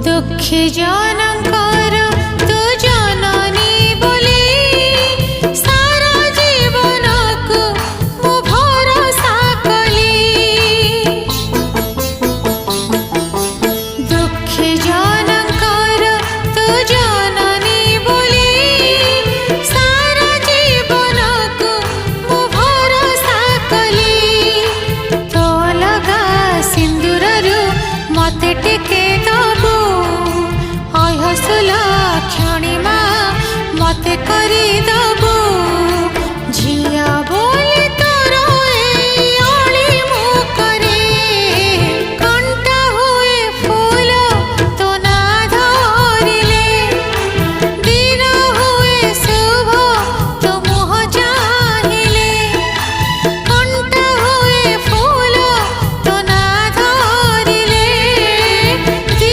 दुखी जनकर तू जननी बोली सारा जीवन को मु भरोसा कली। दुखी जनकर तू जननी बोली सारा जीवन को मु भरोसा कली। तो लगा सिंदूर मते टिके दबू अहसुला क्षणिमा मते करी दबू।